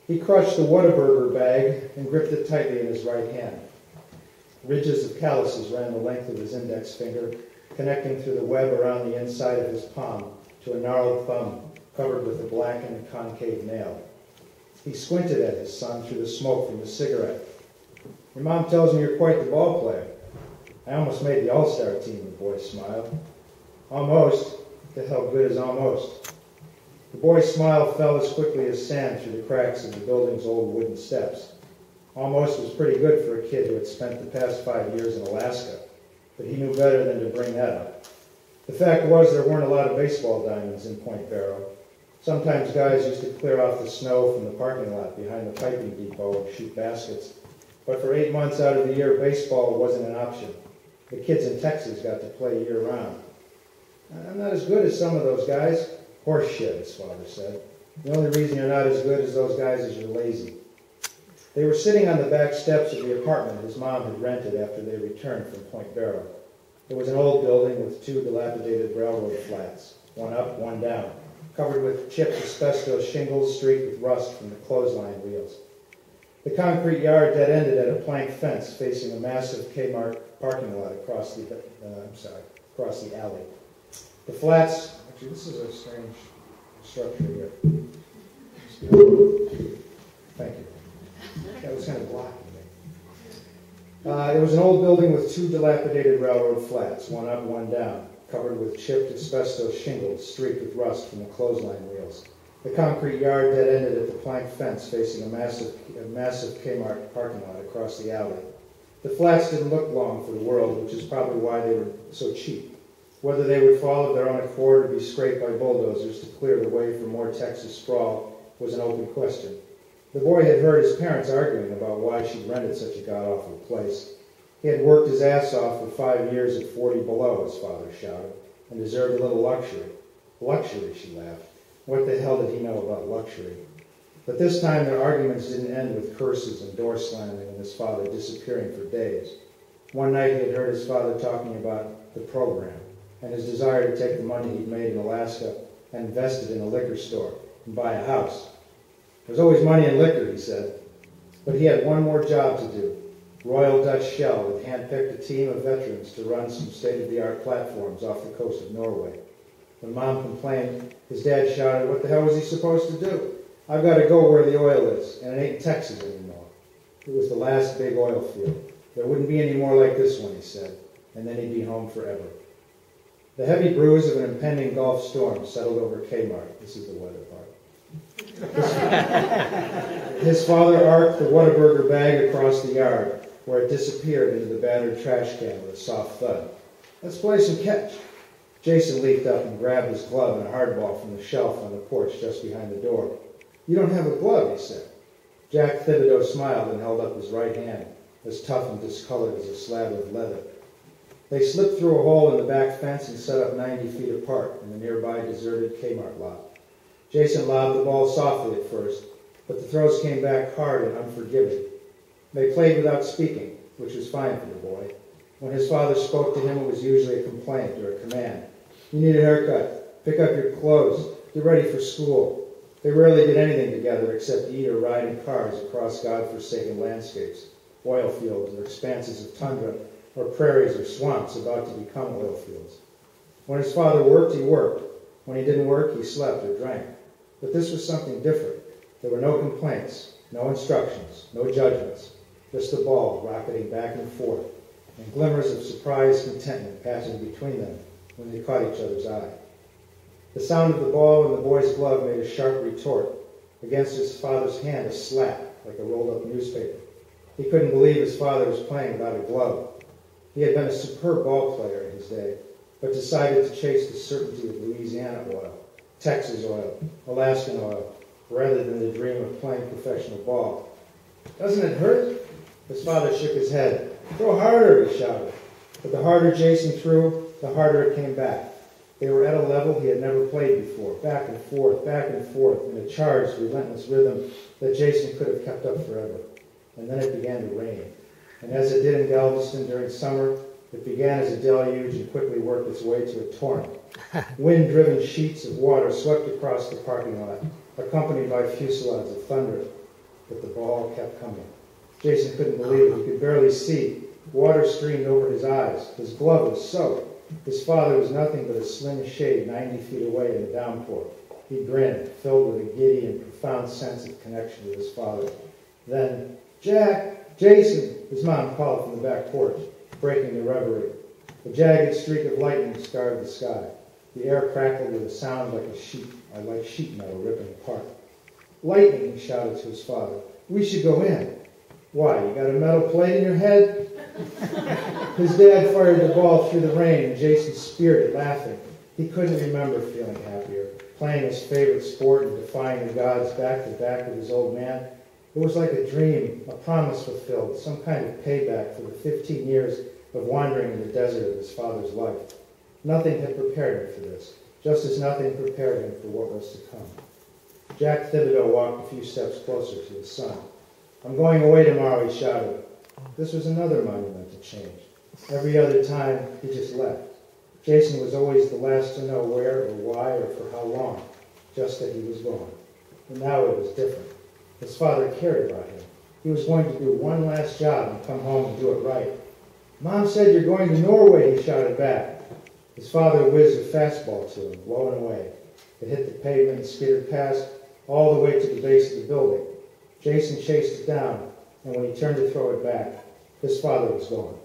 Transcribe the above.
He crushed the Whataburger bag and gripped it tightly in his right hand. Ridges of calluses ran the length of his index finger, connecting through the web around the inside of his palm to a gnarled thumb covered with a blackened concave nail. He squinted at his son through the smoke from his cigarette. "Your mom tells me you're quite the ball player." "I almost made the All-Star team," the boy smiled. "Almost? What the hell good is almost?" The boy's smile fell as quickly as sand through the cracks of the building's old wooden steps. Almost was pretty good for a kid who had spent the past 5 years in Alaska, but he knew better than to bring that up. The fact was there weren't a lot of baseball diamonds in Point Barrow. Sometimes guys used to clear off the snow from the parking lot behind the piping depot and shoot baskets, but for 8 months out of the year, baseball wasn't an option. The kids in Texas got to play year-round. "I'm not as good as some of those guys." "Horse shit," his father said. "The only reason you're not as good as those guys is you're lazy." They were sitting on the back steps of the apartment his mom had rented after they returned from Point Barrow. It was an old building with 2 dilapidated railroad flats, one up, one down, covered with chipped asbestos shingles streaked with rust from the clothesline wheels. The concrete yard dead-ended at a plank fence facing a massive Kmart parking lot across the alley. The flats, actually this is a strange structure here. Thank you. That was kind of blocking me. It was an old building with 2 dilapidated railroad flats, one up, one down, covered with chipped asbestos shingles streaked with rust from the clothesline wheels. The concrete yard dead-ended at the plank fence facing a massive Kmart parking lot across the alley. The flats didn't look long for the world, which is probably why they were so cheap. Whether they would fall of their own accord or be scraped by bulldozers to clear the way for more Texas sprawl was an open question. The boy had heard his parents arguing about why she'd rented such a god-awful place. He had worked his ass off for 5 years at 40 below, his father shouted, and deserved a little luxury. Luxury, she laughed. What the hell did he know about luxury? But this time their arguments didn't end with curses and door slamming and his father disappearing for days. One night he had heard his father talking about the program and his desire to take the money he'd made in Alaska and invest it in a liquor store and buy a house. There's always money in liquor, he said. But he had one more job to do. Royal Dutch Shell had handpicked a team of veterans to run some state-of-the-art platforms off the coast of Norway. When Mom complained, his dad shouted, "What the hell was he supposed to do? I've got to go where the oil is, and it ain't Texas anymore." It was the last big oil field. There wouldn't be any more like this one, he said, and then he'd be home forever. The heavy bruise of an impending Gulf storm settled over Kmart. This is the weather part. His father arced the Whataburger bag across the yard, where it disappeared into the battered trash can with a soft thud. "Let's play some catch." Jason leaped up and grabbed his glove and a hardball from the shelf on the porch just behind the door. "You don't have a glove," he said. Jack Thibodeau smiled and held up his right hand, as tough and discolored as a slab of leather. They slipped through a hole in the back fence and set up 90 feet apart in the nearby deserted Kmart lot. Jason lobbed the ball softly at first, but the throws came back hard and unforgiving. They played without speaking, which was fine for the boy. When his father spoke to him, it was usually a complaint or a command. "You need a haircut. Pick up your clothes. Get ready for school." They rarely did anything together except eat or ride in cars across God-forsaken landscapes, oil fields or expanses of tundra, or prairies or swamps about to become oil fields. When his father worked, he worked. When he didn't work, he slept or drank. But this was something different. There were no complaints, no instructions, no judgments, just the ball rocketing back and forth, and glimmers of surprised contentment passing between them when they caught each other's eye. The sound of the ball in the boy's glove made a sharp retort. Against his father's hand, a slap, like a rolled-up newspaper. He couldn't believe his father was playing without a glove. He had been a superb ball player in his day, but decided to chase the certainty of Louisiana oil, Texas oil, Alaskan oil, rather than the dream of playing professional ball. "Doesn't it hurt?" His father shook his head. "Throw harder," he shouted. But the harder Jason threw, the harder it came back. They were at a level he had never played before, back and forth, in a charged, relentless rhythm that Jason could have kept up forever. And then it began to rain. And as it did in Galveston during summer, it began as a deluge and quickly worked its way to a torrent. Wind-driven sheets of water swept across the parking lot, accompanied by fusillades of thunder. but the ball kept coming. Jason couldn't believe it. He could barely see. Water streamed over his eyes. His glove was soaked. His father was nothing but a slim shade 90 feet away in the downpour. He grinned, filled with a giddy and profound sense of connection with his father. Then, "Jack! Jason!" his mom called from the back porch, breaking the reverie. A jagged streak of lightning scarred the sky. The air crackled with a sound like sheet metal ripping apart. "Lightning!" he shouted to his father. "We should go in." "Why, you got a metal plate in your head?" His dad fired the ball through the rain, and Jason speared it, laughing. He couldn't remember feeling happier, playing his favorite sport and defying the gods back to back with his old man. It was like a dream, a promise fulfilled, some kind of payback for the 15 years of wandering in the desert of his father's life. Nothing had prepared him for this, just as nothing prepared him for what was to come. Jack Thibodeau walked a few steps closer to his son. "I'm going away tomorrow," he shouted. This was another monumental change. Every other time, he just left. Jason was always the last to know where or why or for how long, just that he was gone. But now it was different. His father cared about him. He was going to do one last job and come home and do it right. "Mom said you're going to Norway," he shouted back. His father whizzed a fastball to him, low and away. It hit the pavement and skittered past, all the way to the base of the building. Jason chased it down, and when he turned to throw it back, his father was gone.